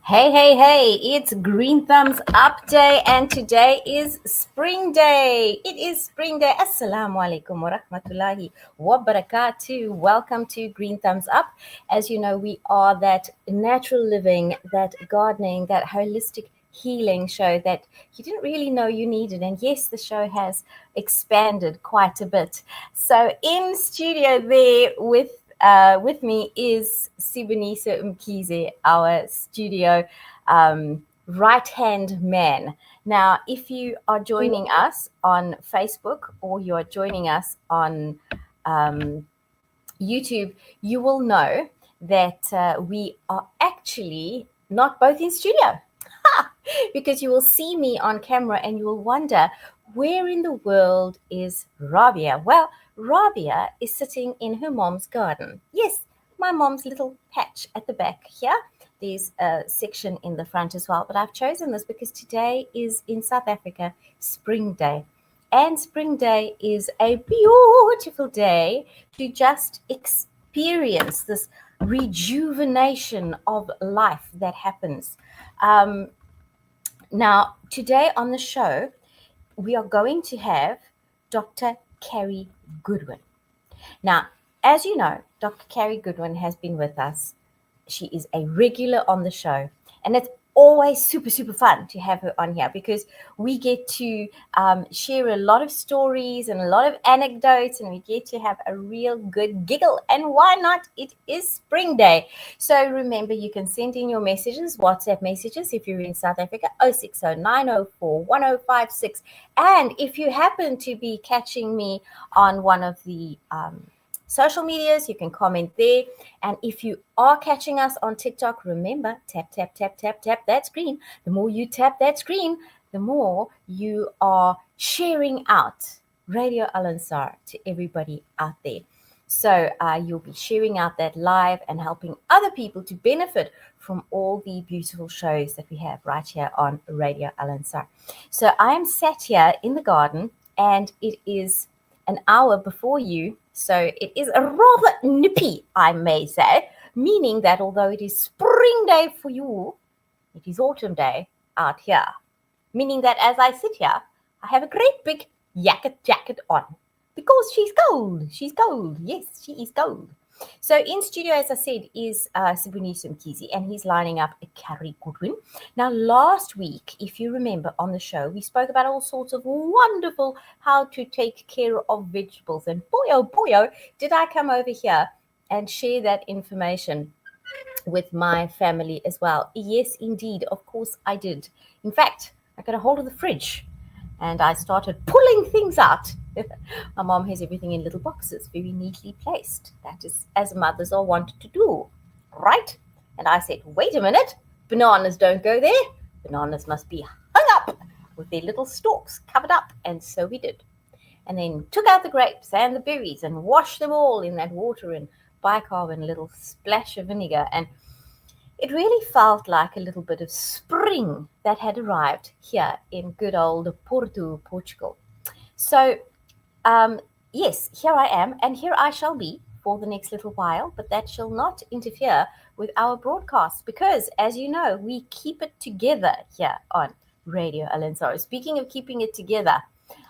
Hey, it's Green Thumbs Up Day, and today is Spring Day. It is Spring Day. Assalamu alaikum wa rahmatullahi wa barakatuh. Welcome to Green Thumbs Up. As you know, we are that natural living, that gardening, that holistic healing show that you didn't really know you needed. And yes, the show has expanded quite a bit. So in studio there with me is Sibonisa Mkhize, our studio right-hand man. Now, if you are joining us on Facebook or you're joining us on YouTube, you will know that we are actually not both in studio. Because you will see me on camera and you will wonder, where in the world is Rabia? Well, Rabia is sitting in her mom's garden. Yes, my mom's little patch at the back here. There's a section in the front as well. But I've chosen this because today is in South Africa, Spring Day. And Spring Day is a beautiful day to just experience this rejuvenation of life that happens. Now, today on the show, we are going to have Dr. Carrie Goodwin. Now, as you know, Dr. Carrie Goodwin has been with us. She is a regular on the show, and it's always super fun to have her on here because we get to share a lot of stories and a lot of anecdotes, and we get to have a real good giggle. And why not? It is Spring Day. So remember, you can send in your messages, WhatsApp messages, if you're in South Africa, 060-904-1056. And if you happen to be catching me on one of the social medias, you can comment there. And if you are catching us on TikTok, remember, tap that screen. The more you tap that screen, the more you are sharing out Radio Al Ansar to everybody out there. So you'll be sharing out that live and helping other people to benefit from all the beautiful shows that we have right here on Radio Al Ansar. So I am sat here in the garden, and it is an hour before you. So it is a rather nippy, I may say, meaning that although it is Spring Day for you, it is Autumn Day out here. Meaning that as I sit here, I have a great big jacket on because she's cold. She's cold. Yes, she is cold. So in studio, as I said, is Sibonisa Mkhize, and he's lining up a Carrie Goodwin. Now, last week, if you remember on the show, we spoke about all sorts of wonderful how to take care of vegetables. And boy, oh, did I come over here and share that information with my family as well. Yes, indeed. Of course, I did. In fact, I got a hold of the fridge and I started pulling things out. My mom has everything in little boxes, very neatly placed. That is as mothers are wanted to do, right? And I said, wait a minute, bananas don't go there. Bananas must be hung up with their little stalks covered up. And so we did. And then took out the grapes and the berries and washed them all in that water and bicarb, a little splash of vinegar. And it really felt like a little bit of spring that had arrived here in good old Porto, Portugal. So, yes, here I am, and here I shall be for the next little while, but that shall not interfere with our broadcast because, as you know, we keep it together here on Radio Al Ansar. Speaking of keeping it together,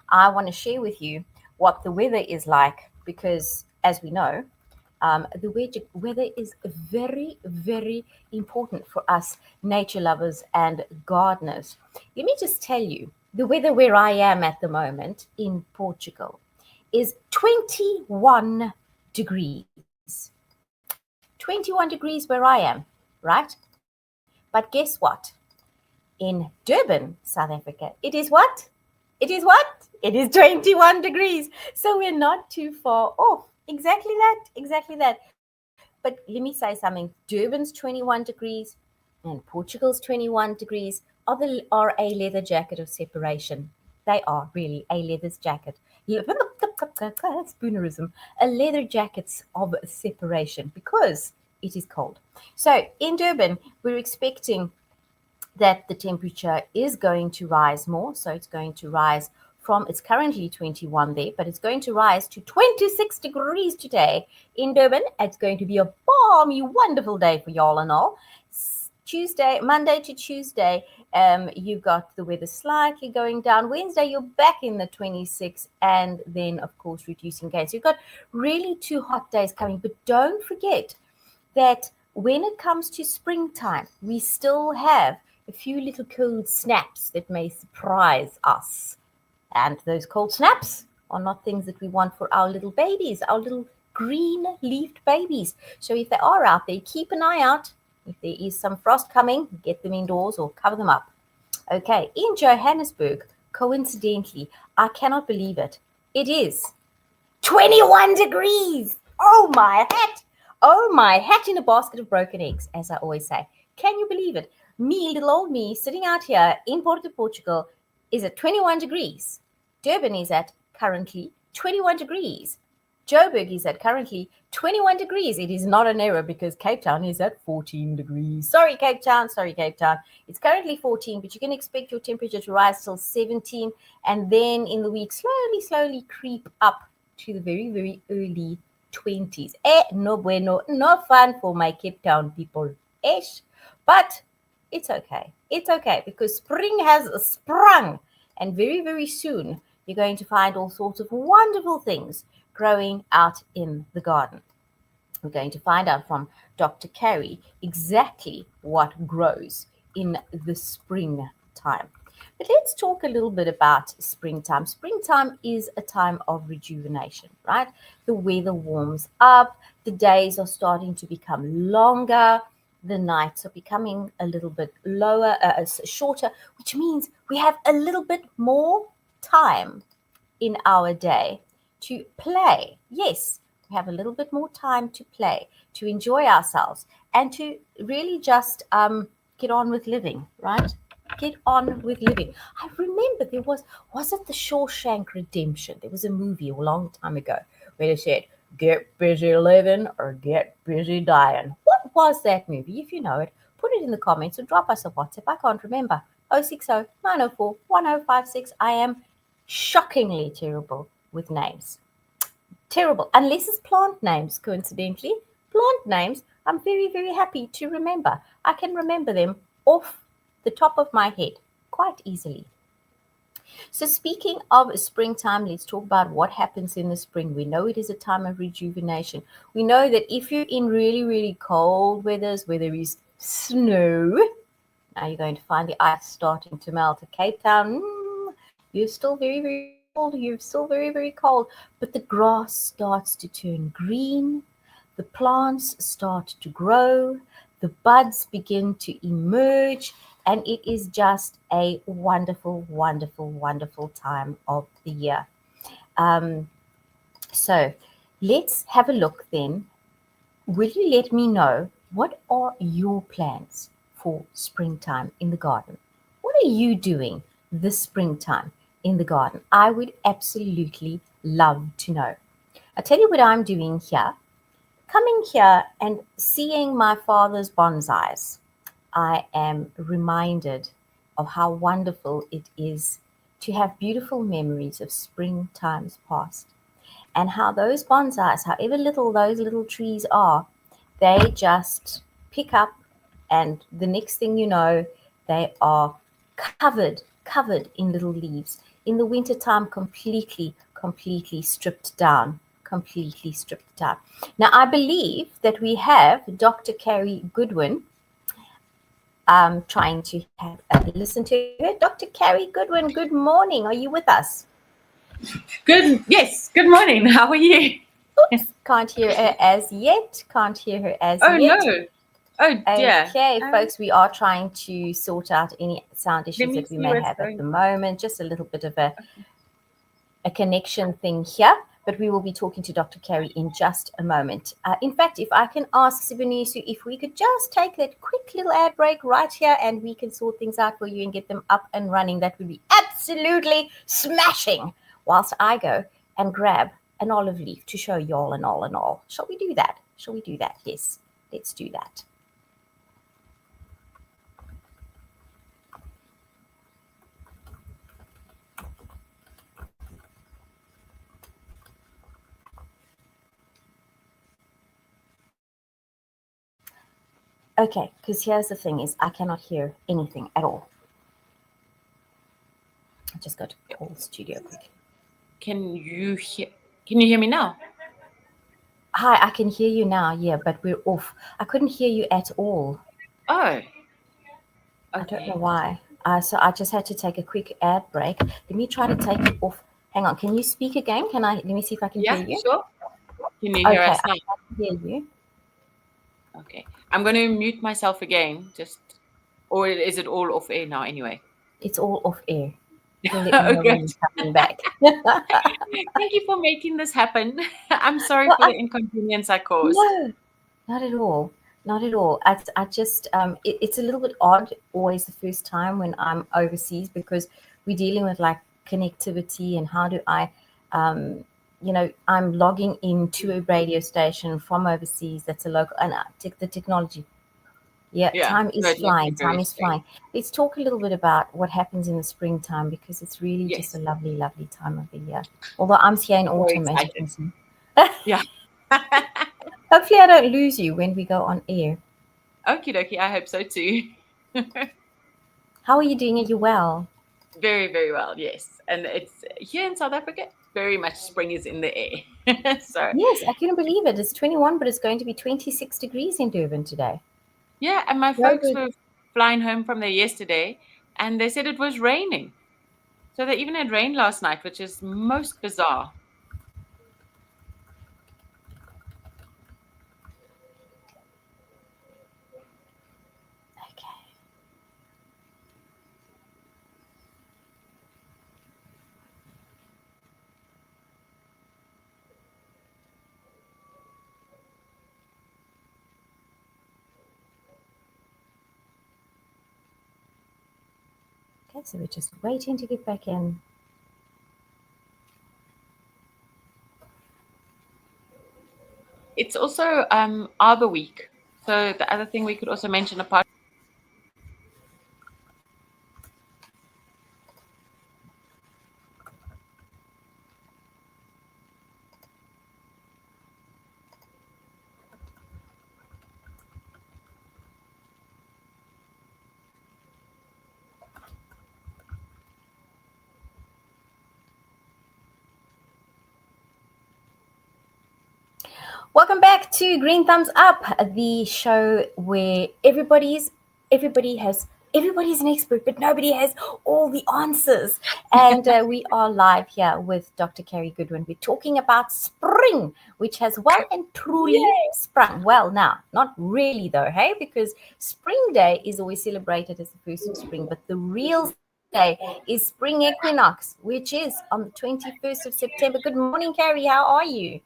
I want to share with you what the weather is like because, as we know, the weather is very important for us nature lovers and gardeners. Let me just tell you, the weather where I am at the moment in Portugal is 21 degrees. 21 degrees where I am, right? But guess what? In Durban, South Africa, it is what? It is what? It is 21 degrees. So we're not too far off. Exactly that. But let me say something. Durban's 21 degrees and Portugal's 21 degrees are a leather jacket of separation. They are really a leather jacket. Spoonerism. A leather jacket of separation because it is cold. So in Durban, we're expecting that the temperature is going to rise more. So it's going to rise from, it's currently 21 there, but it's going to rise to 26 degrees today in Durban. It's going to be a balmy, wonderful day for y'all and all. Monday to Tuesday, you've got the weather slightly going down. Wednesday, you're back in the 26, and then, of course, reducing gain. So you've got really 2 hot days coming. But don't forget that when it comes to springtime, we still have a few little cold snaps that may surprise us. And those cold snaps are not things that we want for our little babies, our little green-leafed babies. So if they are out there, keep an eye out. If there is some frost coming, get them indoors or cover them up. Okay, in Johannesburg, coincidentally, I cannot believe it, it is 21 degrees. Oh my hat. Oh my hat in a basket of broken eggs, as I always say. Can you believe it? Me, little old me, sitting out here in Porto, Portugal, is at 21 degrees. Durban is at currently 21 degrees. Joburg is at currently 21 degrees. It is not an error because Cape Town is at 14 degrees. Sorry, Cape Town. It's currently 14, but you can expect your temperature to rise till 17, and then in the week slowly creep up to the very, very early 20s. No bueno, no fun for my Cape Town people. But it's okay. It's okay because spring has sprung, and very, very soon you're going to find all sorts of wonderful things growing out in the garden. We're going to find out from Dr. Carrie exactly what grows in the springtime. But let's talk a little bit about springtime. Springtime is a time of rejuvenation, right? The weather warms up, the days are starting to become longer, the nights are becoming a little bit shorter, which means we have a little bit more time in our day to play. Yes, we have a little bit more time to play, to enjoy ourselves, and to really just get on with living, right? Get on with living. I remember there was it The Shawshank Redemption? There was a movie a long time ago where they said, get busy living or get busy dying. What was that movie? If you know it, put it in the comments or drop us a WhatsApp. I can't remember. 060 904 1056. I am shockingly terrible with names. Terrible. Unless it's plant names, coincidentally. Plant names, I'm very, very happy to remember. I can remember them off the top of my head quite easily. So speaking of springtime, let's talk about what happens in the spring. We know it is a time of rejuvenation. We know that if you're in really, really cold weathers where there is snow, now you're going to find the ice starting to melt at Cape Town. You're still very, very cold. You're still very, very cold. But the grass starts to turn green. The plants start to grow. The buds begin to emerge. And it is just a wonderful, wonderful, wonderful time of the year. So let's have a look then. Will you let me know what are your plans for springtime in the garden? What are you doing this springtime in the garden? I would absolutely love to know. I'll tell you what I'm doing here. Coming here and seeing my father's bonsais, I am reminded of how wonderful it is to have beautiful memories of springtimes past, and how those bonsais, however little those little trees are, they just pick up, and the next thing you know, they are covered in little leaves. In the wintertime, completely stripped down. Now, I believe that we have Dr. Carrie Goodwin. I'm trying to have a listen to her. Dr. Carrie Goodwin, good morning. Are you with us? Yes, good morning. How are you? Oops, can't hear her as yet. Oh, no. Oh, dear. Okay, folks, we are trying to sort out any sound issues that we may have at the moment. Just a little bit of a connection thing here. But we will be talking to Dr. Carrie in just a moment. In fact, if I can ask Siboniso if we could just take that quick little ad break right here and we can sort things out for you and get them up and running, that would be absolutely smashing, whilst I go and grab an olive leaf to show you all and all and all. Shall we do that? Yes, let's do that. Okay, because here's the thing is I cannot hear anything at all. I just got to call studio quick. Can you hear me now? Hi, I can hear you now, yeah, but we're off. I couldn't hear you at all. Oh, I don't know okay. why. So I just had to take a quick ad break. Let me try to take it off. Hang on, can you speak again? Let me see if I can hear Yeah, you. sure. Can you hear Okay, us now? I can hear you. Okay. I'm going to mute myself again, or is it all off air now anyway? It's all off air. You'll let me Oh, know when great. you're coming back. Thank you for making this happen. I'm sorry Well, for the inconvenience I caused. no, not at all. Not at all. I just, it's a little bit odd always the first time when I'm overseas because we're dealing with like connectivity and how do um, I'm logging into a radio station from overseas that's a local, and the technology. Yeah, Yeah, time no, is it must be flying. very Time is strange. flying. Let's talk a little bit about what happens in the springtime because it's really just a Yes, lovely, lovely time of the year. Although I'm here in very autumn, as you excited. can see. Yeah. Hopefully, I don't lose you when we go on air. Okie dokie, I hope so too. How are you doing? Are you well? Very, very well, yes. And it's here in South Africa, very much spring is in the air. So, Yes, I couldn't believe it. It's 21, but it's going to be 26 degrees in Durban today. yeah, and my So folks good. were flying home from there yesterday and they said it was raining. So they even had rain last night, which is most bizarre. Okay. Okay, so we're just waiting to get back in. It's also Arbor Week. So the other thing we could also mention apart. Welcome back to Green Thumbs Up, the show where everybody's an expert, but nobody has all the answers. And we are live here with Dr. Carrie Goodwin. We're talking about spring, which has well and truly sprung. Well, now, not really though, hey, because Spring Day is always celebrated as the first of spring, but the real day is Spring Equinox, which is on the 21st of September. Good morning, Carrie. How are you?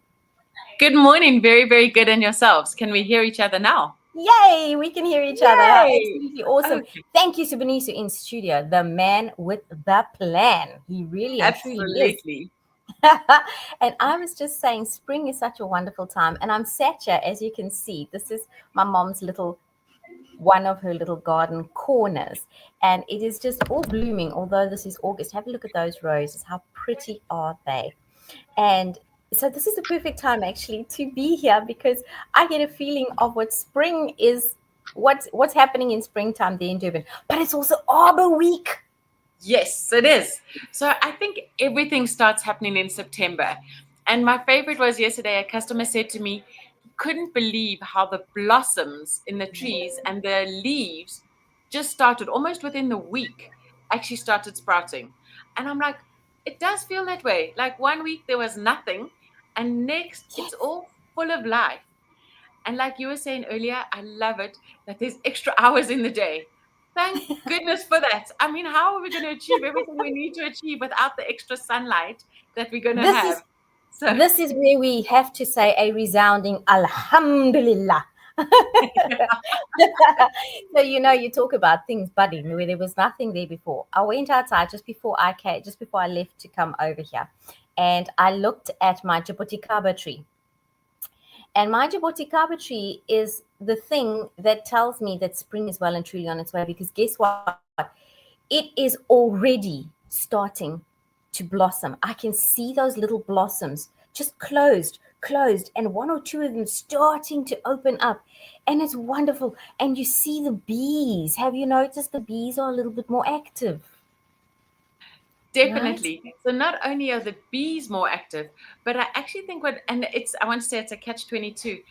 Good morning. Very, very good. And yourselves? Can we hear each other now? Yay, we can hear each other. How Yay! absolutely awesome. Okay. Thank you, Subanisu in studio, the man with the plan. He really and truly is. Absolutely. And I was just saying, spring is such a wonderful time. And I'm sat here, as you can see, this is my mom's one of her little garden corners. And it is just all blooming, although this is August. Have a look at those roses. How pretty are they? And so this is the perfect time actually to be here because I get a feeling of what spring is, what's happening in springtime there in Durban. But it's also Arbor Week. Yes, it is. So I think everything starts happening in September. And my favorite was yesterday, a customer said to me, he couldn't believe how the blossoms in the trees and the leaves just started almost within the week, actually started sprouting. And I'm like, it does feel that way. Like 1 week there was nothing, and next Yes. it's all full of life. And like you were saying earlier, I love it that there's extra hours in the day. Thank goodness for that. I mean, how are we going to achieve everything we need to achieve without the extra sunlight that we're going to This have? is So, this is where we have to say a resounding Alhamdulillah. So you talk about things budding where there was nothing there before. I went outside just before I left to come over here, and I looked at my jabuticaba tree. And my jabuticaba tree is the thing that tells me that spring is well and truly on its way, because guess what? It is already starting to blossom. I can see those little blossoms just closed and one or two of them starting to open up. And it's wonderful. And you see the bees. Have you noticed the bees are a little bit more active? Right? Definitely. So not only are the bees more active, but I actually think I want to say it's a catch-22.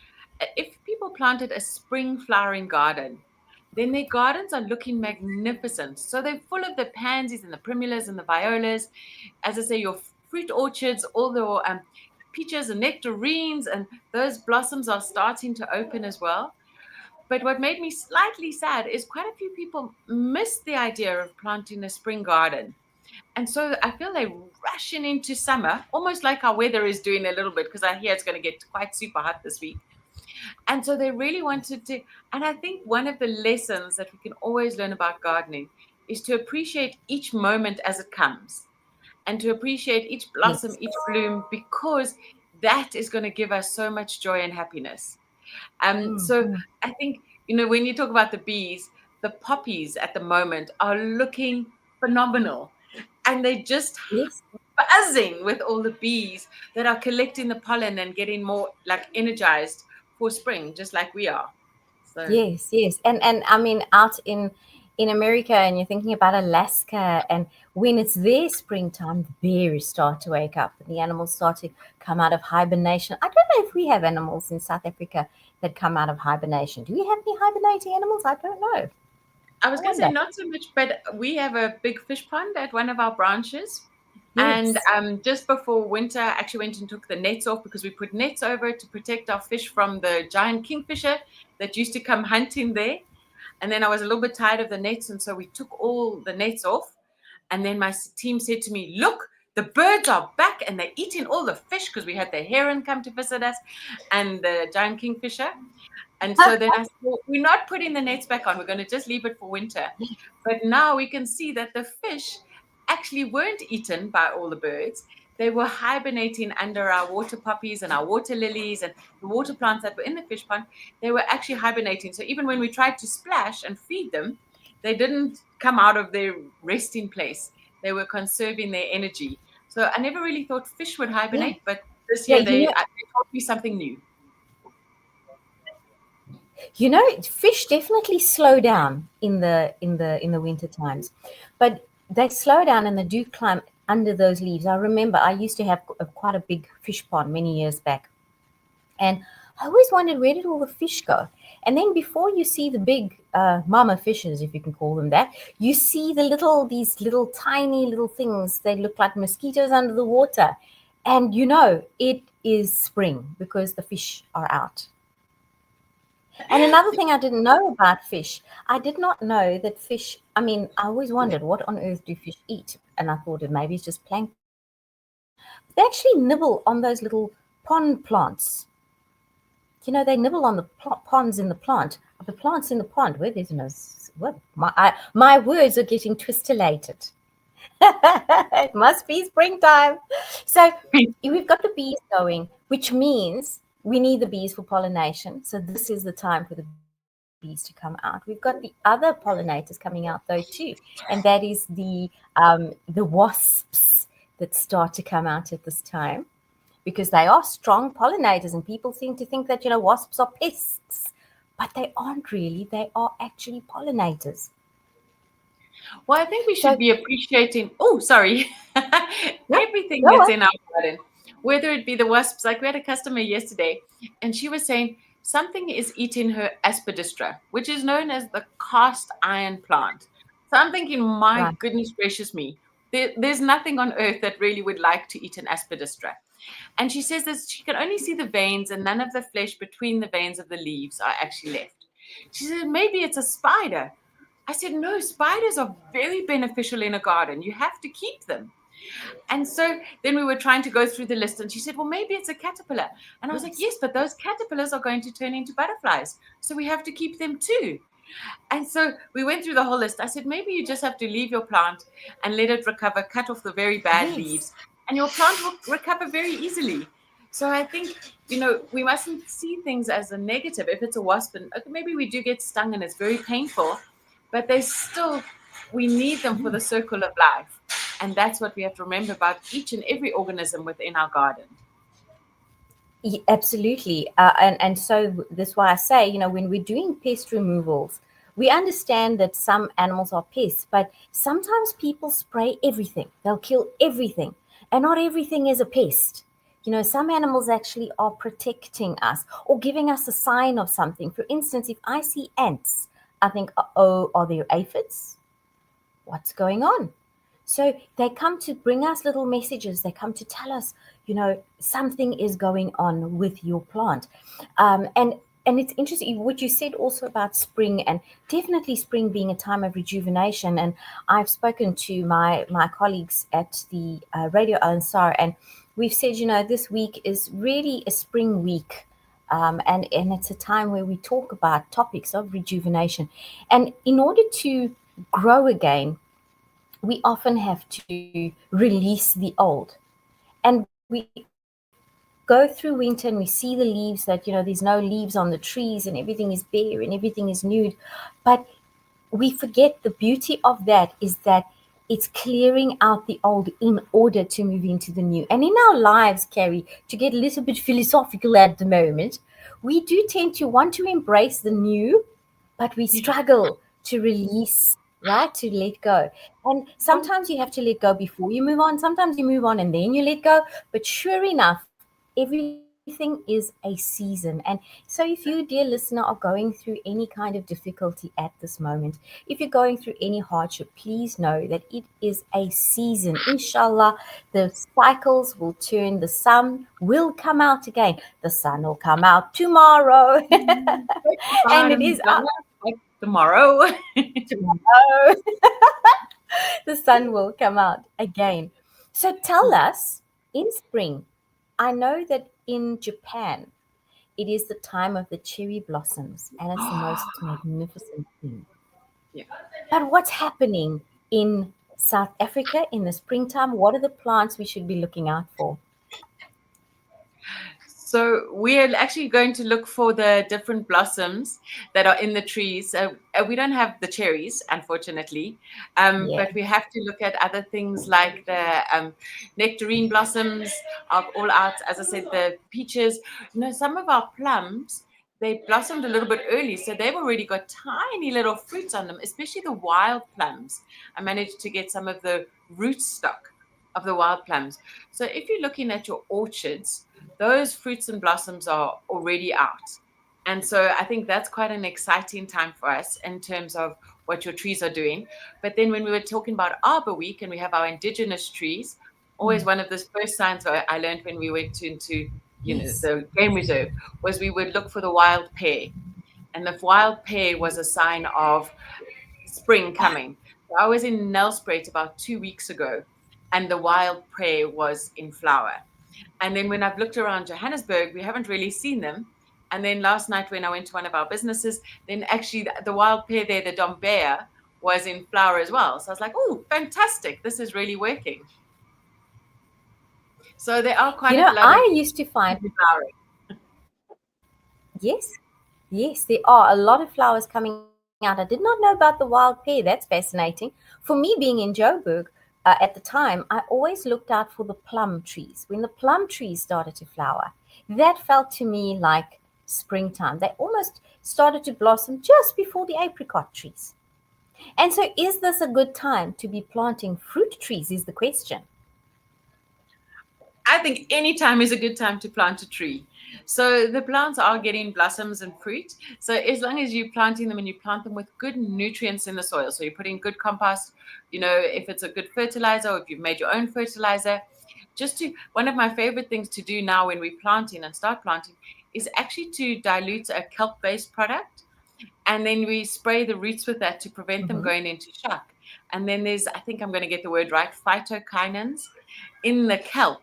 If people planted a spring flowering garden, then their gardens are looking magnificent. So they're full of the pansies and the primulas and the violas. As I say, your fruit orchards, all the peaches and nectarines, and those blossoms are starting to open as well. But what made me slightly sad is quite a few people miss the idea of planting a spring garden. And so I feel they're rushing into summer, almost like our weather is doing a little bit, because I hear it's going to get quite super hot this week. And so they really wanted to. And I think one of the lessons that we can always learn about gardening is to appreciate each moment as it comes and to appreciate each blossom, Yes. each bloom, because that is going to give us so much joy and happiness. So Mm-hmm. I think, when you talk about the bees, the poppies at the moment are looking phenomenal. And they're just Yes. buzzing with all the bees that are collecting the pollen and getting more like energized for spring, just like we are. So Yes, yes. And I mean out in America, and you're thinking about Alaska, and when it's their springtime, the bears start to wake up and the animals start to come out of hibernation. I don't know if we have animals in South Africa that come out of hibernation. Do we have any hibernating animals? I don't know. I I was going to say wonder. not so much, but we have a big fish pond at one of our branches. And Yes. just before winter, I actually went and took the nets off because we put nets over to protect our fish from the giant kingfisher that used to come hunting there. And then I was a little bit tired of the nets, and so we took all the nets off. And then my team said to me, "Look, the birds are back and they're eating all the fish," because we had the heron come to visit us and the giant kingfisher. And so then I said, "Well, we're not putting the nets back on. We're going to just leave it for winter." But now we can see that the fish actually weren't eaten by all the birds. They were hibernating under our water poppies and our water lilies and the water plants that were in the fish pond. They were actually hibernating. So even when we tried to splash and feed them, they didn't come out of their resting place. They were conserving their energy. So I never really thought fish would Yeah. hibernate, but this Yeah, year they taught me something new. fish definitely slow down in the winter times, but they slow down and they do climb under those leaves. I remember I used to have quite a big fish pond many years back, and I always wondered, where did all the fish go? And then before you see the big mama fishes, if you can call them that, you see these little tiny little things. They look like mosquitoes under the water, and it is spring because the fish are out. And another thing I didn't know about fish, I did not know that fish, I mean, I always wondered, what on earth do fish eat? And I thought it maybe it's just plankton. They actually nibble on those little pond plants. They nibble on the ponds in the plant, the plants in the pond. Where there's no, well, my words are getting twistilated. It must be springtime. So we've got the bees going, which means we need the bees for pollination. So this is the time for the bees to come out. We've got the other pollinators coming out though too, and that is the wasps that start to come out at this time, because they are strong pollinators, and people seem to think that wasps are pests, but they aren't really. They are actually pollinators. Well, I think we should So be appreciating, oh, sorry, no, everything go that's on. in our garden, whether it be the wasps. Like we had a customer yesterday, and she was saying something is eating her aspidistra, which is known as the cast iron plant. So I'm thinking, my Right. goodness gracious me, there's nothing on earth that really would like to eat an aspidistra. And she says that she can only see the veins and none of the flesh between the veins of the leaves are actually left. She said, maybe it's a spider. I said, no, spiders are very beneficial in a garden. You have to keep them. And so then we were trying to go through the list, and she said, well, maybe it's a caterpillar. And I was like, Yes. yes, but those caterpillars are going to turn into butterflies. So we have to keep them too. And so we went through the whole list. I said, maybe you just have to leave your plant and let it recover, cut off the very bad Yes. leaves, and your plant will recover very easily. So I think, we mustn't see things as a negative. If it's a wasp, and okay, maybe we do get stung and it's very painful, but we need them for the circle of life. And that's what we have to remember about each and every organism within our garden. Absolutely. And so that's why I say, when we're doing pest removals, we understand that some animals are pests, but sometimes people spray everything. They'll kill everything, and not everything is a pest. Some animals actually are protecting us or giving us a sign of something. For instance, if I see ants, I think, oh, are there aphids? What's going on? So they come to bring us little messages. They come to tell us, something is going on with your plant. And it's interesting what you said also about spring, and definitely spring being a time of rejuvenation. And I've spoken to my colleagues at the Radio Al Ansar, and we've said, this week is really a spring week. And it's a time where we talk about topics of rejuvenation. And in order to grow again, we often have to release the old. And we go through winter and we see the leaves that, there's no leaves on the trees and everything is bare and everything is nude. But we forget the beauty of that is that it's clearing out the old in order to move into the new. And in our lives, Carrie, to get a little bit philosophical at the moment, we do tend to want to embrace the new, but we Yeah. struggle to release, right? To let go. And So sometimes you have to let go before you move on. Sometimes you move on and then you let go. But sure enough, everything is a season. And so if you, dear listener, are going through any kind of difficulty at this moment, if you're going through any hardship, please know that it is a season. Inshallah, the cycles will turn, the sun will come out again. The sun will come out tomorrow. take the And it bottom is down up like tomorrow. tomorrow. The sun will come out again. So tell us, in spring, I know that in Japan, it is the time of the cherry blossoms and it's the most magnificent thing. Yeah. But what's happening in South Africa in the springtime? What are the plants we should be looking out for? So we're actually going to look for the different blossoms that are in the trees. We don't have the cherries, unfortunately, Yeah. but we have to look at other things like the nectarine blossoms are all out. As I said, the peaches. Some of our plums, they blossomed a little bit early, so they've already got tiny little fruits on them, especially the wild plums. I managed to get some of the rootstock of the wild plums. So if you're looking at your orchards, those fruits and blossoms are already out. And so I think that's quite an exciting time for us in terms of what your trees are doing. But then when we were talking about Arbor Week and we have our indigenous trees, always Mm. one of the first signs I learned when we went into Yes. the game reserve was we would look for the wild pear. And the wild pear was a sign of spring coming. So I was in Nelspruit about 2 weeks ago, and the wild pear was in flower. And then when I've looked around Johannesburg, we haven't really seen them. And then last night when I went to one of our businesses, then actually the wild pear there, the Dombea, was in flower as well. So I was like, oh, fantastic. This is really working. So there are quite a lot of I used to find, flowering. yes, yes, there are a lot of flowers coming out. I did not know about the wild pear. That's fascinating. For me, being in Joburg at the time, I always looked out for the plum trees. When the plum trees started to flower, that felt to me like springtime. They almost started to blossom just before the apricot trees. And so, is this a good time to be planting fruit trees? Is the question. I think any time is a good time to plant a tree. So the plants are getting blossoms and fruit. So as long as you're planting them and you plant them with good nutrients in the soil, so you're putting good compost, if it's a good fertilizer or if you've made your own fertilizer, one of my favorite things to do now when we're planting and start planting is actually to dilute a kelp-based product. And then we spray the roots with that to prevent them Mhm. going into shock. And then I think I'm going to get the word right, phytokinins in the kelp,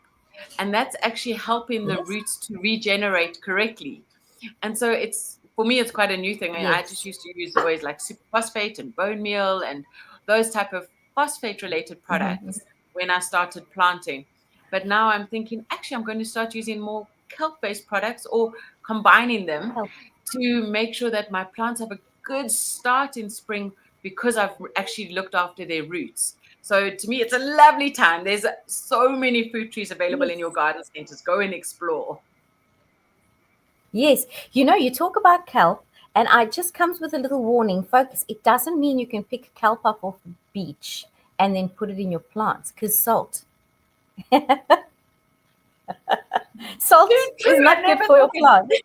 and that's actually helping the Yes. roots to regenerate correctly. And so for me, it's quite a new thing. I mean, I just Yes. used to use always like superphosphate and bone meal and those type of phosphate related Mhm. products when I started planting. But now I'm thinking, actually, I'm going to start using more kelp based products or combining them Help. to make sure that my plants have a good start in spring because I've actually looked after their roots. So to me, it's a lovely time. There's so many fruit trees available in your Yes. garden centers. Go and explore. Yes. You talk about kelp, and I just comes with a little warning, folks. It doesn't mean you can pick kelp up off the beach and then put it in your plants, because salt True. is I not good never for your thought plants.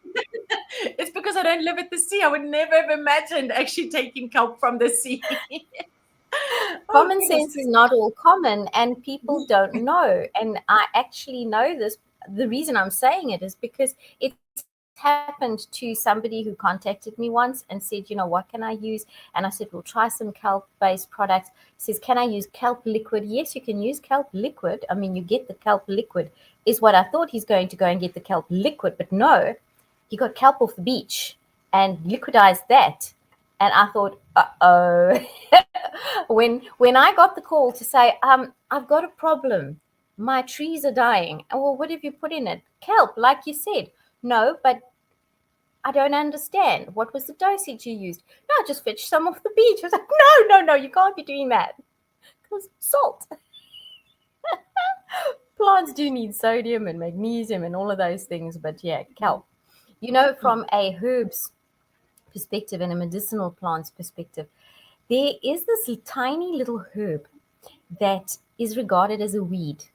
it's because I don't live at the sea. I would never have imagined actually taking kelp from the sea. Oh Common goodness. sense is not all common, and people don't know. And I actually know this. The reason I'm saying it is because it's happened to somebody who contacted me once and said, what can I use? And I said, we'll try some kelp based products. He says, can I use kelp liquid? Yes, you can use kelp liquid. I mean, you get the kelp liquid, is what I thought. He's going to go and get the kelp liquid, but no, he got kelp off the beach and liquidized that. And I thought, uh-oh. When I got the call to say, I've got a problem. My trees are dying. Well, what have you put in it? Kelp, like you said. No, but I don't understand. What was the dosage you used? No, I just fetched some off the beach. I was like, no, you can't be doing that. Because salt. Plants do need sodium and magnesium and all of those things, but yeah, kelp. From a herbs perspective and a medicinal plants perspective, there is this tiny little herb that is regarded as a weed.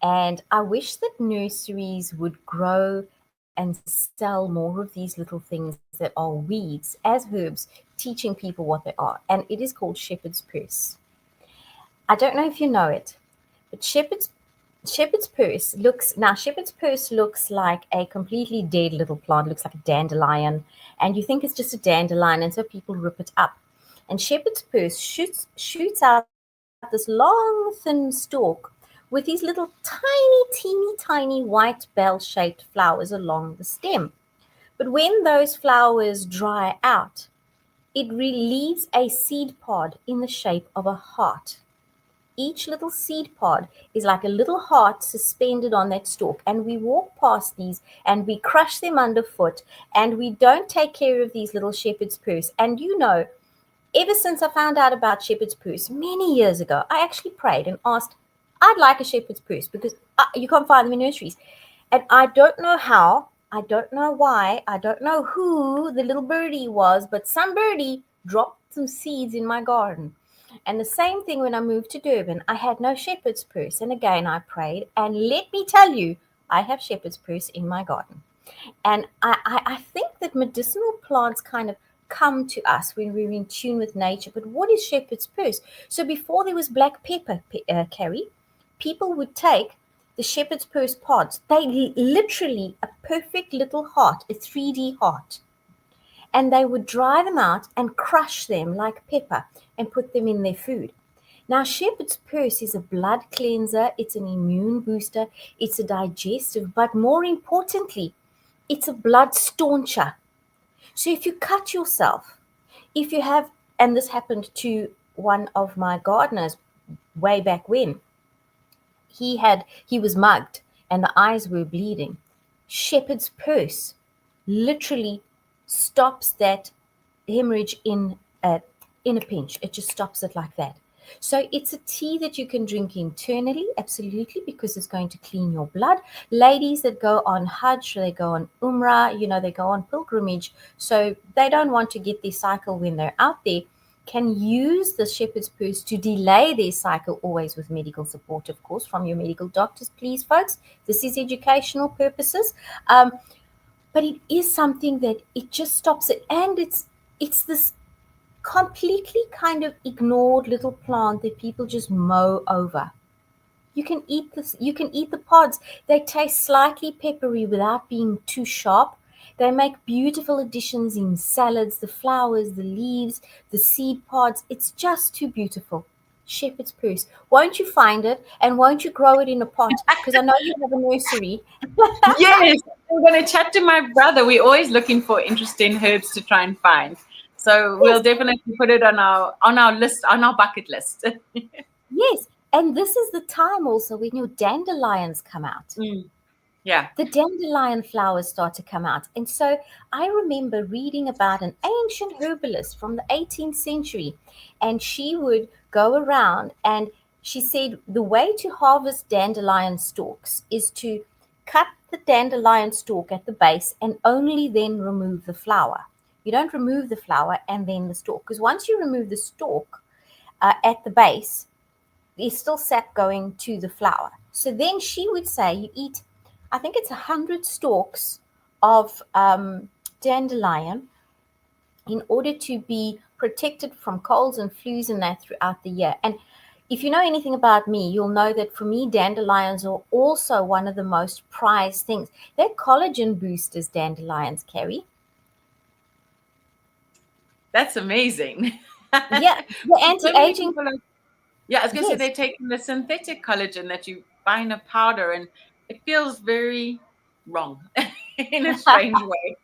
And I wish that nurseries would grow and sell more of these little things that are weeds as herbs, teaching people what they are. And it is called shepherd's purse. I don't know if you know it, but shepherd's purse looks like a completely dead little plant, looks like a dandelion, and you think it's just a dandelion, and so people rip it up. And shepherd's purse shoots out this long, thin stalk with these little tiny, teeny, tiny white bell-shaped flowers along the stem. But when those flowers dry out, it relieves a seed pod in the shape of a heart. Each little seed pod is like a little heart suspended on that stalk, and we walk past these and we crush them underfoot, and we don't take care of these little shepherd's purse. And ever since I found out about shepherd's purse many years ago, I actually prayed and asked, I'd like a shepherd's purse, because you can't find them in nurseries. And I don't know how, I don't know why, I don't know who the little birdie was, but some birdie dropped some seeds in my garden. And the same thing when I moved to Durban, I had no shepherd's purse. And again, I prayed. And let me tell you, I have shepherd's purse in my garden. And I think that medicinal plants kind of come to us when we're in tune with nature. But what is shepherd's purse? So before there was black pepper, Carrie, people would take the shepherd's purse pods. They literally a perfect little heart, a 3D heart. And they would dry them out and crush them like pepper and put them in their food. Now, shepherd's purse is a blood cleanser, it's an immune booster, it's a digestive, but more importantly, it's a blood stauncher. So if you cut yourself, if you have, and this happened to one of my gardeners way back when, he was mugged and the eyes were bleeding. Shepherd's purse literally stops that hemorrhage in a pinch. It just stops it like that. So it's a tea that you can drink internally, absolutely, because it's going to clean your blood. Ladies that go on Hajj, they go on Umrah, they go on pilgrimage, so they don't want to get their cycle when they're out there, can use the shepherd's purse to delay their cycle, always with medical support, of course, from your medical doctors, please, folks. This is educational purposes. But it is something that it just stops it. And it's this completely kind of ignored little plant that people just mow over. You can eat this. You can eat the pods. They taste slightly peppery without being too sharp. They make beautiful additions in salads, the flowers, the leaves, the seed pods. It's just too beautiful. Shepherd's purse. Won't you find it, and won't you grow it in a pot? Because I know you have a nursery. Yes, I'm going to chat to my brother. We're always looking for interesting herbs to try and find. So we'll definitely put it on our list, on our bucket list. Yes, and this is the time also when your dandelions come out. Yeah. The dandelion flowers start to come out. And so I remember reading about an ancient herbalist from the 18th century, and she would go around and she said the way to harvest dandelion stalks is to cut the dandelion stalk at the base and only then remove the flower. You don't remove the flower and then the stalk, because once you remove the stalk at the base, there's still sap going to the flower. So then she would say you eat, I think it's 100 stalks of dandelion in order to be protected from colds and flus and that throughout the year. And if you know anything about me, you'll know that for me, dandelions are also one of the most prized things. They're collagen boosters, dandelions, Carrie. That's amazing. Yeah, the So many anti-aging. people are, yeah, I was going to say Yes. they're taking the synthetic collagen that you buy in a powder, and it feels very wrong in a strange way.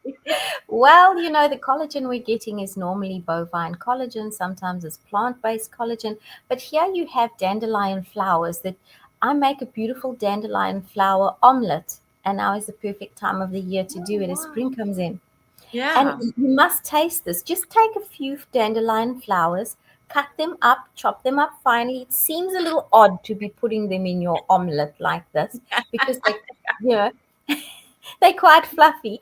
Well, the collagen we're getting is normally bovine collagen, sometimes it's plant-based collagen, but here you have dandelion flowers that I make a beautiful dandelion flower omelette, and now is the perfect time of the year to Oh, do it as wow. spring comes in. And Yeah. you must taste this. Just take a few dandelion flowers, cut them up, chop them up finely. It seems a little odd to be putting them in your omelette like this because you know, they're quite fluffy.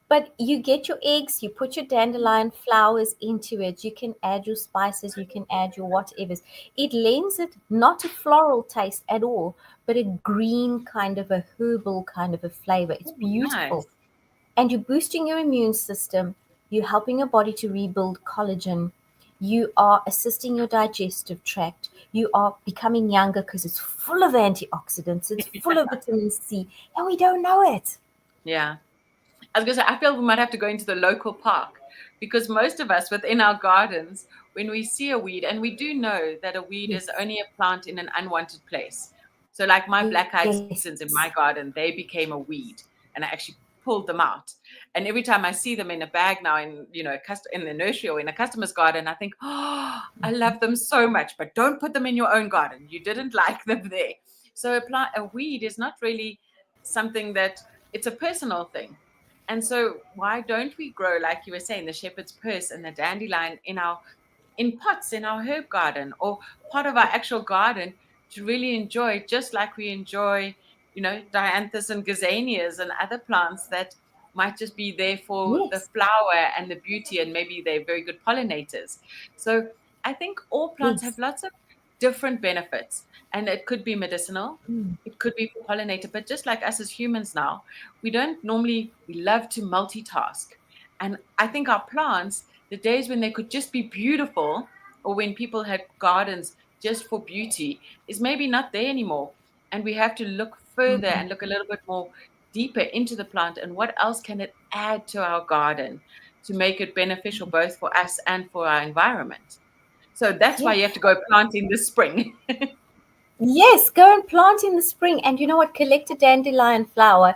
But you get your eggs, you put your dandelion flowers into it. You can add your spices, you can add your whatevers. It lends it not a floral taste at all, but a green kind of a herbal kind of a flavor. It's Oh, nice. beautiful. And you're boosting your immune system. You're helping your body to rebuild collagen. You are assisting your digestive tract. You are becoming younger because it's full of antioxidants, it's full of vitamin C, and we don't know it. Yeah. I was going to say, I feel we might have to go into the local park because most of us within our gardens, when we see a weed, and we do know that a weed is Yes. only a plant in an unwanted place. So, like my black-eyed Yes. seasons in my garden, they became a weed, and I actually pulled them out. And every time I see them in a bag now, in the nursery or in a customer's garden, I think, oh, I love them so much. But don't put them in your own garden. You didn't like them there. So, a weed is not really something that it's a personal thing. And so why don't we grow, like you were saying, the shepherd's purse and the dandelion in pots in our herb garden or part of our actual garden to really enjoy, just like we enjoy, dianthus and gazanias and other plants that might just be there for the Yes. flower and the beauty, and maybe they're very good pollinators. So I think all plants have Yes. lots of different benefits, and it could be medicinal, Mm. it could be for pollinator, but just like us as humans now, we love to multitask. And I think our plants, the days when they could just be beautiful, or when people had gardens just for beauty, is maybe not there anymore. And we have to look further Mm. and look a little bit more deeper into the plant and what else can it add to our garden to make it beneficial both for us and for our environment. So that's why Yeah. you have to go plant in the spring. Yes, go and plant in the spring. And you know what? Collect a dandelion flower,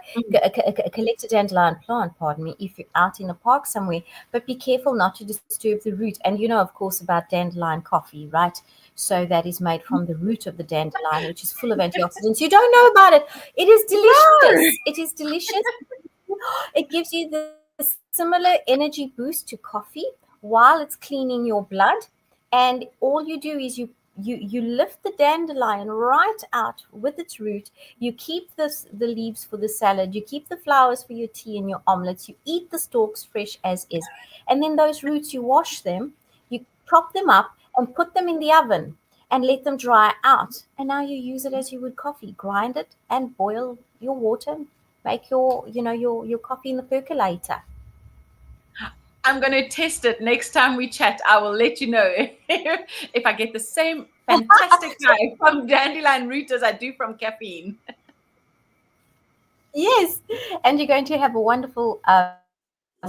collect a dandelion plant, pardon me, if you're out in a park somewhere. But be careful not to disturb the root. And you know, of course, about dandelion coffee, right? So that is made from the root of the dandelion, which is full of antioxidants. You don't know about it. It is No. delicious. It is delicious. It gives you the similar energy boost to coffee while it's cleaning your blood. And all you do is you lift the dandelion right out with its root. You keep the leaves for the salad. You keep the flowers for your tea and your omelets. You eat the stalks fresh as is. And then those roots, you wash them, you prop them up and put them in the oven and let them dry out. And now you use it as you would coffee. Grind it and boil your water. Make your coffee in the percolator. I'm going to test it next time we chat. I will let you know if I get the same fantastic high from dandelion root as I do from caffeine. Yes, and you're going to have a wonderful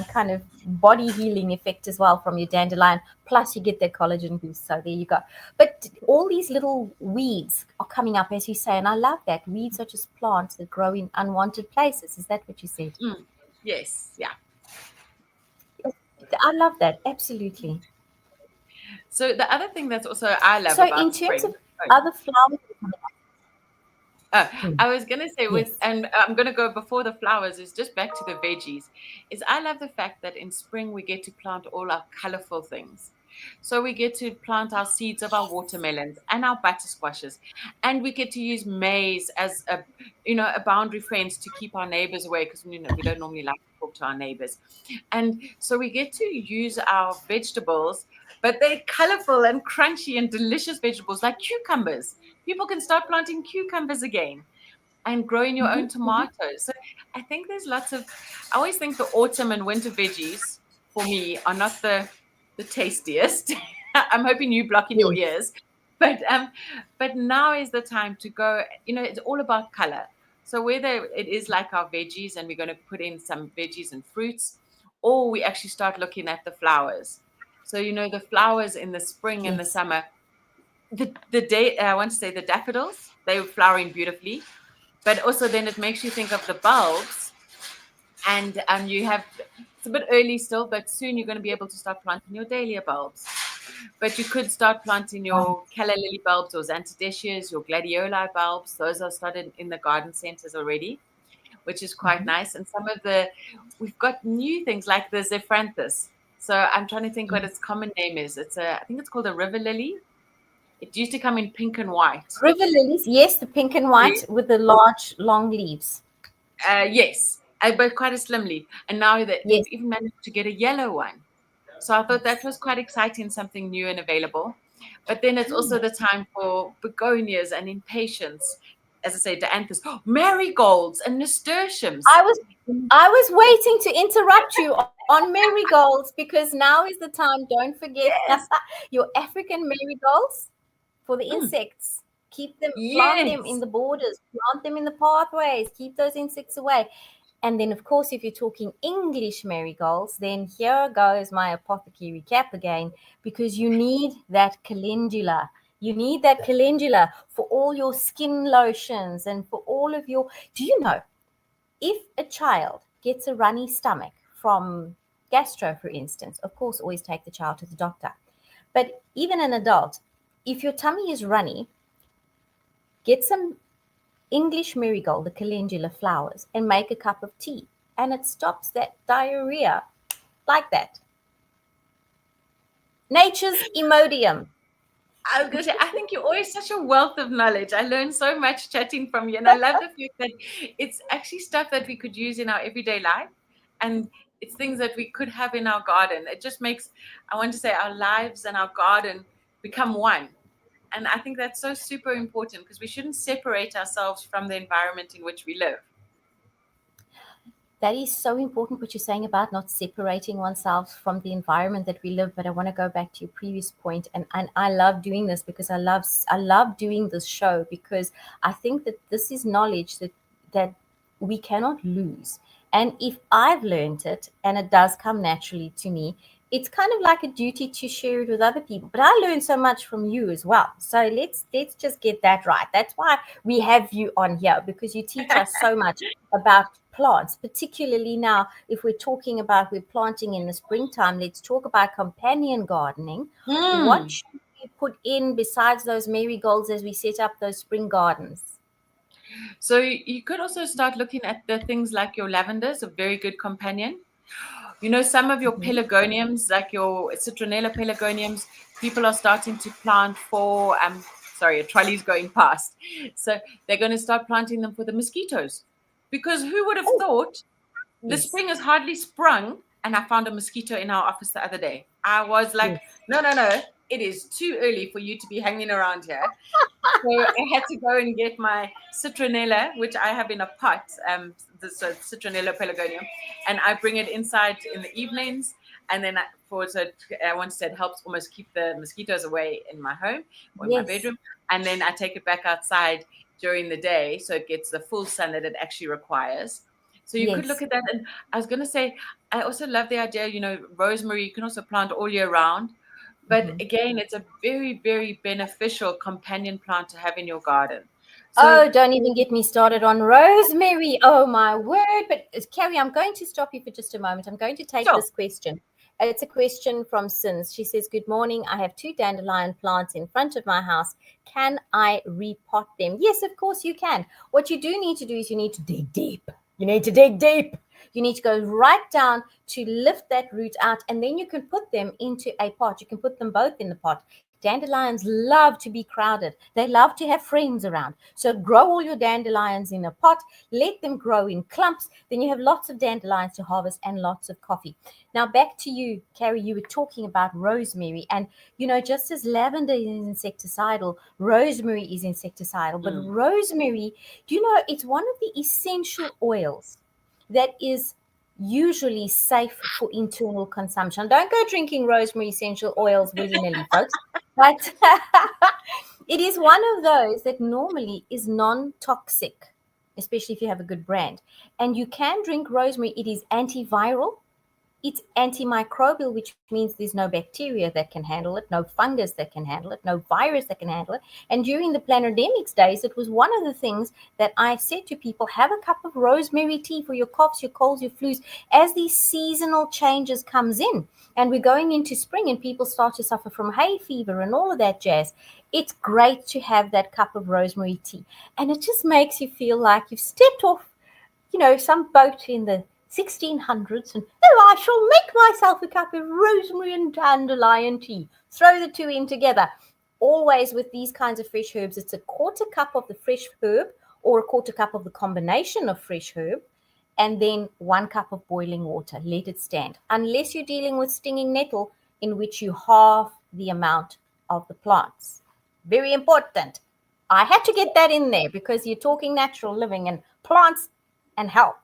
kind of body healing effect as well from your dandelion. Plus, you get that collagen boost. So there you go. But all these little weeds are coming up, as you say, and I love that. Weeds are just plants that grow in unwanted places. Is that what you said? Mm, yes, yeah. Yes, I love that. Absolutely. So the other thing that's also I love So, in about terms spring. of other flowers, I was gonna say yes. and I'm gonna go before the flowers is just back to the veggies. Is I love the fact that in spring we get to plant all our colorful things. So we get to plant our seeds of our watermelons and our butter squashes, and we get to use maize as a boundary fence to keep our neighbors away, because we don't normally like to talk to our neighbors. And so we get to use our vegetables, but they're colorful and crunchy and delicious vegetables like cucumbers. People can start planting cucumbers again and growing your own tomatoes. So I think there's I always think the autumn and winter veggies for me are not the tastiest. I'm hoping you blocking your ears. But now is the time to go, it's all about color. So whether it is like our veggies and we're going to put in some veggies and fruits, or we actually start looking at the flowers. So, the flowers in the spring and the summer, I want to say the daffodils, they were flowering beautifully. But also then it makes you think of the bulbs, and it's a bit early still, but soon you're going to be able to start planting your dahlia bulbs. But you could start planting your calla lily bulbs or xanthidecias, your gladioli bulbs. Those are started in the garden centers already, which is quite nice. And we've got new things like the zephyranthus. So I'm trying to think what its common name is. I think it's called a river lily. It used to come in pink and white. River lilies, yes, the pink and white with the large, long leaves. Yes, but quite a slim leaf. And now that we've even managed to get a yellow one. So I thought that was quite exciting, something new and available. But then it's also the time for begonias and impatiens. As I say, dianthus, marigolds and nasturtiums. I was waiting to interrupt you on marigolds, because now is the time. Don't forget your African marigolds for the insects. Keep them, plant them in the borders, plant them in the pathways, keep those insects away. And then, of course, if you're talking English marigolds, then here goes my apothecary cap again, because you need that calendula. You need that calendula for all your skin lotions and for all of your... Do you know, if a child gets a runny stomach from gastro, for instance, of course, always take the child to the doctor. But even an adult, if your tummy is runny, get some English marigold, the calendula flowers, and make a cup of tea, and it stops that diarrhea like that. Nature's Imodium. I was going to say, I think you're always such a wealth of knowledge. I learned so much chatting from you, and I love the fact that it's actually stuff that we could use in our everyday life, and it's things that we could have in our garden. It just makes, I want to say, our lives and our garden become one. And I think that's so super important, because we shouldn't separate ourselves from the environment in which we live. That is so important, what you're saying about not separating oneself from the environment that we live. But I want to go back to your previous point, and I love doing this because I love doing this show, because I think that this is knowledge that we cannot lose. And if I've learned it, and it does come naturally to me, it's kind of like a duty to share it with other people. But I learned so much from you as well. So let's just get that right. That's why we have you on here, because you teach us so much about plants, particularly now. If we're talking about we're planting in the springtime, let's talk about companion gardening. What should we put in besides those marigolds as we set up those spring gardens? So you could also start looking at the things like your lavenders, a very good companion. Some of your pelargoniums, like your citronella pelargoniums, people are starting to plant for, sorry, a trolley's going past. So they're going to start planting them for the mosquitoes, because who would have thought the spring has hardly sprung, and I found a mosquito in our office the other day. I was like, no, it is too early for you to be hanging around here. So I had to go and get my citronella, which I have in a pot, the citronella pelargonium, and I bring it inside in the evenings. And then I want to say it helps almost keep the mosquitoes away in my home or in my bedroom. And then I take it back outside during the day, so it gets the full sun that it actually requires. So you could look at that. And I was going to say, I also love the idea, rosemary, you can also plant all year round. But again, it's a very, very beneficial companion plant to have in your garden. So, don't even get me started on rosemary. Oh, my word. But Carrie, I'm going to stop you for just a moment. I'm going to take this question. It's a question from Sins. She says, good morning. I have 2 dandelion plants in front of my house. Can I repot them? Yes, of course you can. What you do need to do is you need to dig deep. You need to dig deep. You need to go right down to lift that root out, and then you can put them into a pot. You can put them both in the pot. Dandelions love to be crowded. They love to have friends around. So grow all your dandelions in a pot, let them grow in clumps. Then you have lots of dandelions to harvest and lots of coffee. Now back to you, Carrie. You were talking about rosemary, and just as lavender is insecticidal, rosemary is insecticidal. But rosemary, do you know, it's one of the essential oils that is usually safe for internal consumption. Don't go drinking rosemary essential oils willy-nilly, folks. But it is one of those that normally is non-toxic, especially if you have a good brand. And you can drink rosemary. It is antiviral. It's antimicrobial, which means there's no bacteria that can handle it, no fungus that can handle it, no virus that can handle it. And during the pandemics days, it was one of the things that I said to people, have a cup of rosemary tea for your coughs, your colds, your flus, as these seasonal changes comes in. And we're going into spring and people start to suffer from hay fever and all of that jazz. It's great to have that cup of rosemary tea. And it just makes you feel like you've stepped off, some boat in the 1600s, and I shall make myself a cup of rosemary and dandelion tea. Throw the two in together. Always with these kinds of fresh herbs, it's a quarter cup of the fresh herb or a quarter cup of the combination of fresh herb, and then 1 cup of boiling water. Let it stand. Unless you're dealing with stinging nettle, in which you halve the amount of the plants. Very important. I had to get that in there because you're talking natural living and plants and health.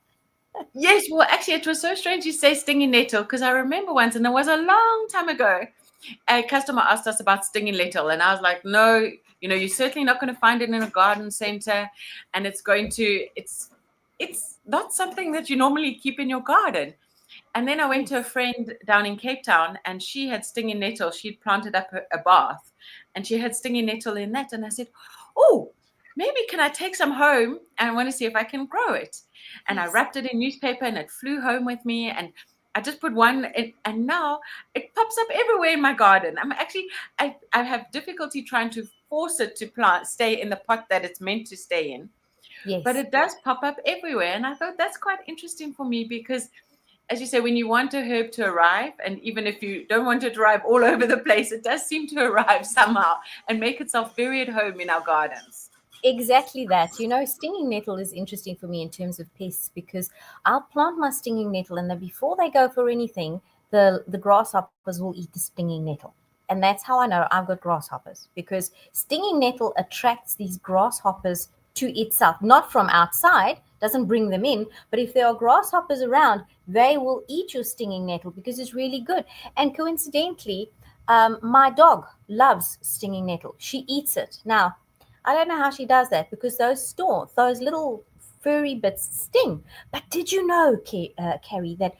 Yes, well, actually, it was so strange you say stinging nettle, because I remember once, and it was a long time ago, a customer asked us about stinging nettle, and I was like, no, you're certainly not going to find it in a garden center, and it's not something that you normally keep in your garden. And then I went to a friend down in Cape Town, and she had stinging nettle. She'd planted up a bath, and she had stinging nettle in that, and I said, oh, maybe can I take some home, and I want to see if I can grow it. And I wrapped it in newspaper, and it flew home with me, and I just put one in, and now it pops up everywhere in my garden. I have difficulty trying to force it to stay in the pot that it's meant to stay in. Yes. But it does pop up everywhere. And I thought that's quite interesting for me because, as you say, when you want a herb to arrive, and even if you don't want it to arrive all over the place, it does seem to arrive somehow and make itself very at home in our gardens. Exactly that. Stinging nettle is interesting for me in terms of pests because I'll plant my stinging nettle, and then before they go for anything, the grasshoppers will eat the stinging nettle. And that's how I know I've got grasshoppers, because stinging nettle attracts these grasshoppers to itself, not from outside, doesn't bring them in, but if there are grasshoppers around, they will eat your stinging nettle because it's really good. And coincidentally, my dog loves stinging nettle. She eats it. Now, I don't know how she does that because those little furry bits sting. But did you know, Carrie, that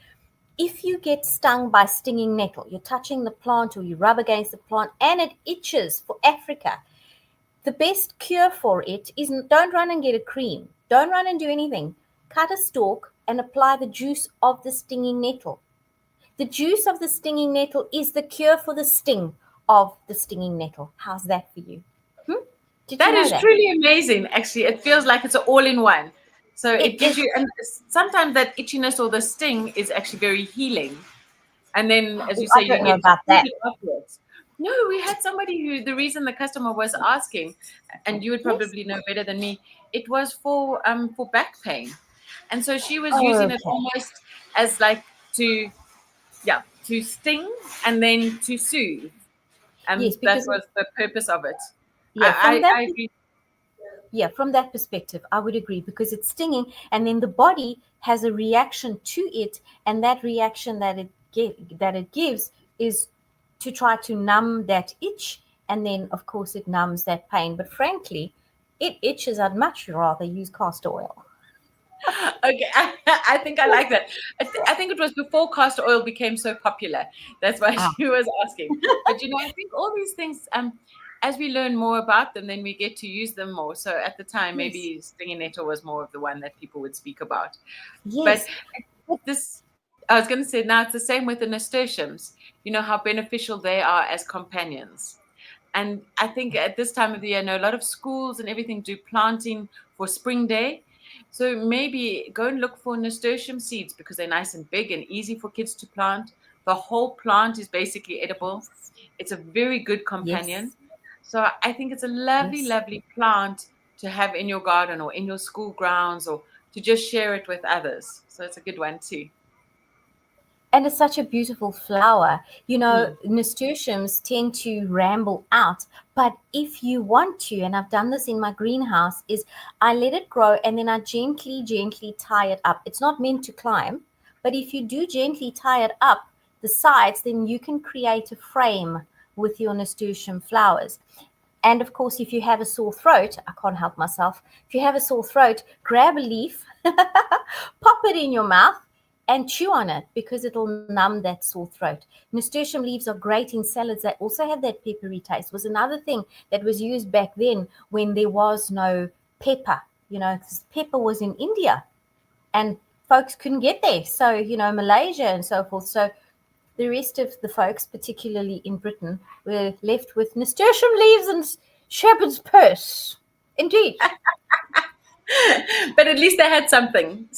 if you get stung by stinging nettle, you're touching the plant or you rub against the plant and it itches for Africa, the best cure for it is don't run and get a cream. Don't run and do anything. Cut a stalk and apply the juice of the stinging nettle. The juice of the stinging nettle is the cure for the sting of the stinging nettle. How's that for you? That is truly amazing. Actually, it feels like it's an all-in-one. So it gives you, and sometimes that itchiness or the sting is actually very healing. And then, as you say, you get about that afterwards. No, we had somebody who, the reason the customer was asking, and you would probably know better than me, it was for back pain. And so she was using it almost as like to sting and then to soothe. And that was the purpose of it. I agree. Yeah, from that perspective, I would agree, because it's stinging and then the body has a reaction to it, and that reaction that it gives is to try to numb that itch, and then of course it numbs that pain. But frankly, it itches. I'd much rather use castor oil. Okay, I think I like that. I think it was before castor oil became so popular. That's why she was asking. But I think all these things, as we learn more about them, then we get to use them more. So at the time, maybe stinging nettle was more of the one that people would speak about. Yes. But I was going to say, now it's the same with the nasturtiums. You know how beneficial they are as companions. And I think at this time of the year, I know a lot of schools and everything do planting for spring day. So maybe go and look for nasturtium seeds because they're nice and big and easy for kids to plant. The whole plant is basically edible. It's a very good companion. Yes. So I think it's a lovely, Yes. lovely plant to have in your garden or in your school grounds or to just share it with others. So it's a good one too. And it's such a beautiful flower. Mm. Nasturtiums tend to ramble out, but if you want to, and I've done this in my greenhouse, is I let it grow and then I gently, gently tie it up. It's not meant to climb, but if you do gently tie it up the sides, then you can create a frame with your nasturtium flowers. And of course, if you have a sore throat, I can't help myself. If you have a sore throat, grab a leaf, pop it in your mouth, and chew on it because it'll numb that sore throat. Nasturtium leaves are great in salads. They also have that peppery taste. Was another thing that was used back then when there was no pepper. 'Cause pepper was in India, and folks couldn't get there. So Malaysia and so forth. So the rest of the folks, particularly in Britain, were left with nasturtium leaves and shepherd's purse. Indeed. But at least they had something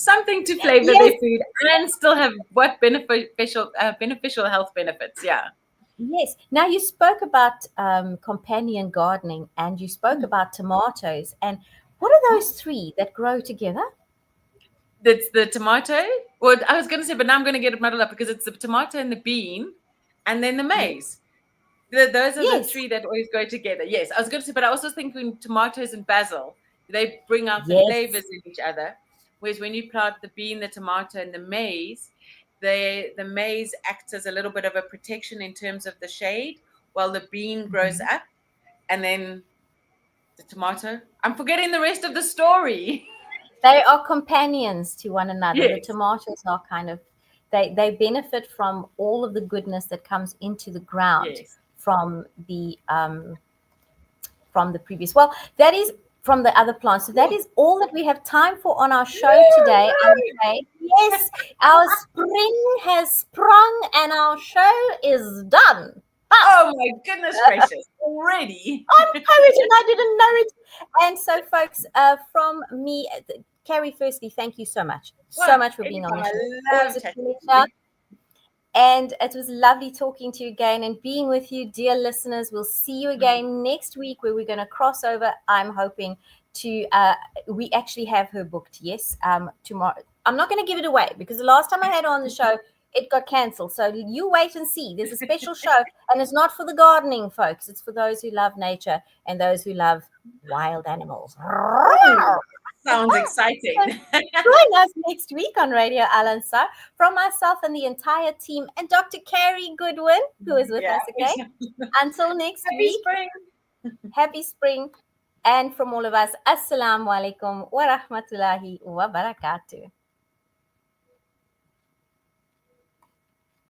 to flavor Yes, their food and still have what beneficial health benefits. Yeah. yes. Now you spoke about companion gardening and you spoke about tomatoes. And what are those three that grow together? That's the tomato. Well, I was going to say, but now I'm going to get it muddled up because it's the tomato and the bean, and then the Yes. maize. Those are the Yes. three that always go together. Yes, I was going to say, but I also think when tomatoes and basil, they bring out the Yes. flavors in each other. Whereas when you plant the bean, the tomato, and the maize, the maize acts as a little bit of a protection in terms of the shade, while the bean grows Mhm. up, and then the tomato. I'm forgetting the rest of the story. They are companions to one another. The Yes, tomatoes are they benefit from all of the goodness that comes into the ground yes. from the previous. Well, that is from the other plants. So that is all that we have time for on our show today. I'm afraid. Yes, our spring has sprung and our show is done. Ah, Oh my goodness gracious! Already. I'm poet and I didn't know it. And so, folks, from me, Carrie, firstly, thank you so much. So Well, much for being on anytime. the show. I Always love a chatting with pleasure. you. And it was lovely talking to you again and being with you, dear listeners. We'll see you Mm. again next week where we're going to cross over. I'm hoping to, we actually have her booked, yes, tomorrow. I'm not going to give it away because the last time I had her on the show, it got cancelled. So you wait and see. There's a special show, and it's not for the gardening folks. It's for those who love nature and those who love wild animals. Oh, sounds exciting. Join us next week on Radio Al-Ansar from myself and the entire team and Dr. Carrie Goodwin, who is with Yeah. us, okay? Until next Happy week, spring. happy spring. And from all of us, Assalamu alaikum wa rahmatullahi wa barakatuh.